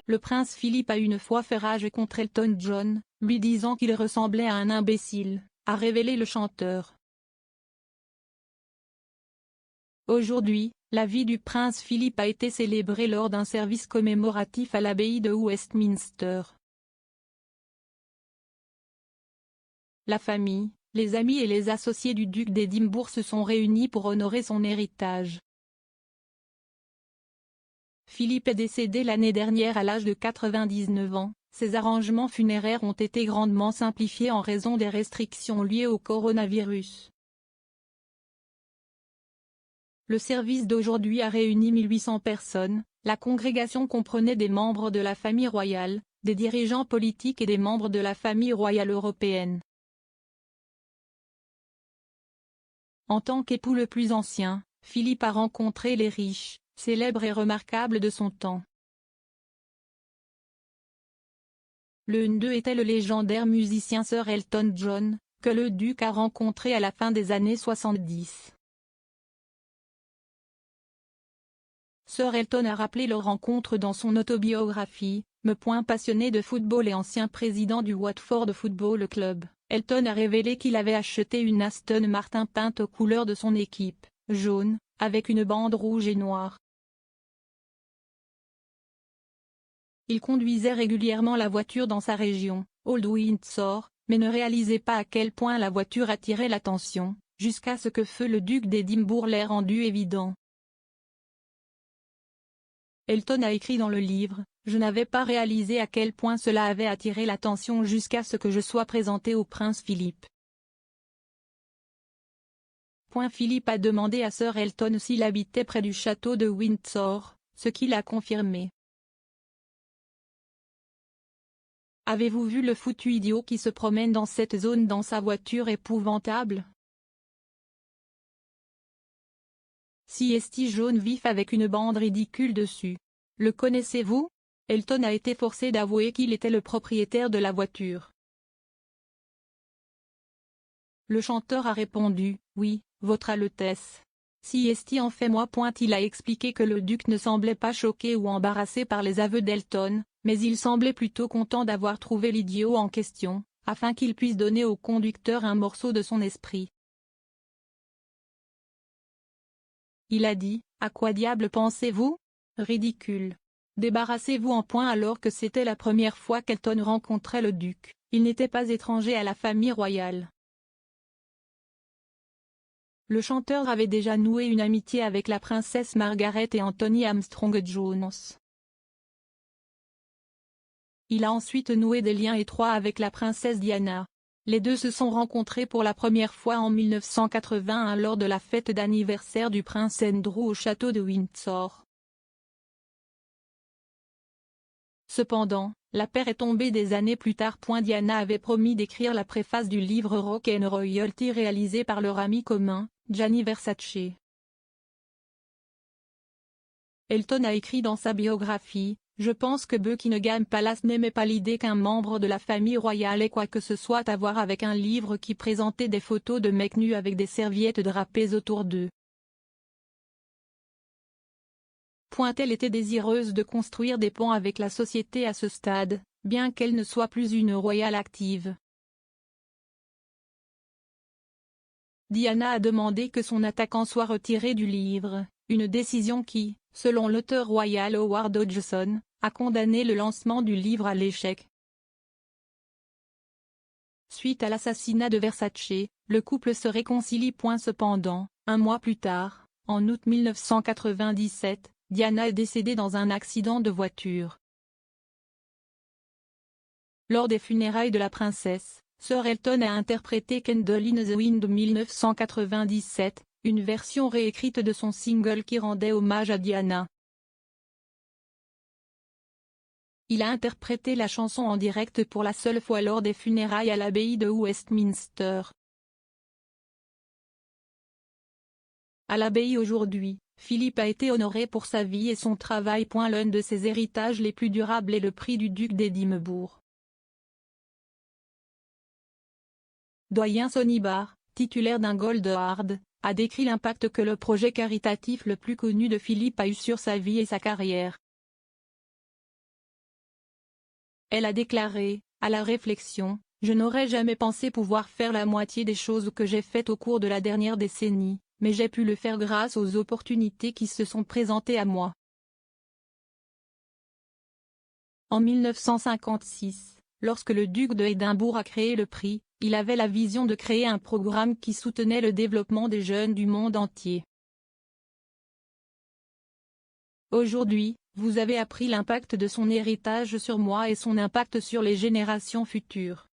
Le prince Philippe a une fois fait rage contre Elton John, lui disant qu'il ressemblait à un imbécile, a révélé le chanteur. Aujourd'hui, la vie du prince Philippe a été célébrée lors d'un service commémoratif à l'abbaye de Westminster. La famille, les amis et les associés du duc d'Édimbourg se sont réunis pour honorer son héritage. Philippe est décédé l'année dernière à l'âge de 99 ans. Ses arrangements funéraires ont été grandement simplifiés en raison des restrictions liées au coronavirus. Le service d'aujourd'hui a réuni 1800 personnes. La congrégation comprenait des membres de la famille royale, des dirigeants politiques et des membres de la famille royale européenne. En tant qu'époux le plus ancien, Philippe a rencontré les riches, célèbres et remarquables de son temps. L'un d'eux était le légendaire musicien Sir Elton John, que le duc a rencontré à la fin des années 70. Sir Elton a rappelé leur rencontre dans son autobiographie, passionné de football et ancien président du Watford Football Club. Elton a révélé qu'il avait acheté une Aston Martin peinte aux couleurs de son équipe, jaune, avec une bande rouge et noire. Il conduisait régulièrement la voiture dans sa région, Old Windsor, mais ne réalisait pas à quel point la voiture attirait l'attention, jusqu'à ce que feu le duc d'Édimbourg l'ait rendu évident. Elton a écrit dans le livre « Je n'avais pas réalisé à quel point cela avait attiré l'attention jusqu'à ce que je sois présenté au prince Philippe. » Philippe a demandé à Sir Elton s'il habitait près du château de Windsor, ce qu'il a confirmé. « Avez-vous vu le foutu idiot qui se promène dans cette zone dans sa voiture épouvantable ? CST jaune vif avec une bande ridicule dessus. Le connaissez-vous ? » Elton a été forcé d'avouer qu'il était le propriétaire de la voiture. Le chanteur a répondu « Oui, Votre Altesse. CST en fait moi. » Il a expliqué que le duc ne semblait pas choqué ou embarrassé par les aveux d'Elton, mais il semblait plutôt content d'avoir trouvé l'idiot en question, afin qu'il puisse donner au conducteur un morceau de son esprit. Il a dit « À quoi diable pensez-vous ? Ridicule. Débarrassez-vous en point. » Alors que c'était la première fois qu'Elton rencontrait le duc, il n'était pas étranger à la famille royale. Le chanteur avait déjà noué une amitié avec la princesse Margaret et Anthony Armstrong-Jones. Il a ensuite noué des liens étroits avec la princesse Diana. Les deux se sont rencontrés pour la première fois en 1981 lors de la fête d'anniversaire du prince Andrew au château de Windsor. Cependant, la paire est tombée des années plus tard. Diana avait promis d'écrire la préface du livre Rock and Royalty réalisé par leur ami commun, Gianni Versace. Elton a écrit dans sa biographie « Je pense que Buckingham Palace n'aimait pas l'idée qu'un membre de la famille royale ait quoi que ce soit à voir avec un livre qui présentait des photos de mecs nus avec des serviettes drapées autour d'eux. » Elle était désireuse de construire des ponts avec la société à ce stade, bien qu'elle ne soit plus une royale active. Diana a demandé que son attaquant soit retiré du livre, une décision qui, selon l'auteur royal Howard Hodgson, a condamné le lancement du livre à l'échec. Suite à l'assassinat de Versace, le couple se réconcilie. Cependant, un mois plus tard, en août 1997, Diana est décédée dans un accident de voiture. Lors des funérailles de la princesse, Sir Elton a interprété Candle in the Wind de 1997, une version réécrite de son single qui rendait hommage à Diana. Il a interprété la chanson en direct pour la seule fois lors des funérailles à l'abbaye de Westminster. À l'abbaye aujourd'hui, Philippe a été honoré pour sa vie et son travail. L'un de ses héritages les plus durables est le prix du duc d'Édimbourg. Doyen Sonny Barr, titulaire d'un Gold Award, a décrit l'impact que le projet caritatif le plus connu de Philippe a eu sur sa vie et sa carrière. Elle a déclaré, à la réflexion, « Je n'aurais jamais pensé pouvoir faire la moitié des choses que j'ai faites au cours de la dernière décennie, mais j'ai pu le faire grâce aux opportunités qui se sont présentées à moi. » En 1956, lorsque le duc de Édimbourg a créé le prix, il avait la vision de créer un programme qui soutenait le développement des jeunes du monde entier. Aujourd'hui, vous avez appris l'impact de son héritage sur moi et son impact sur les générations futures.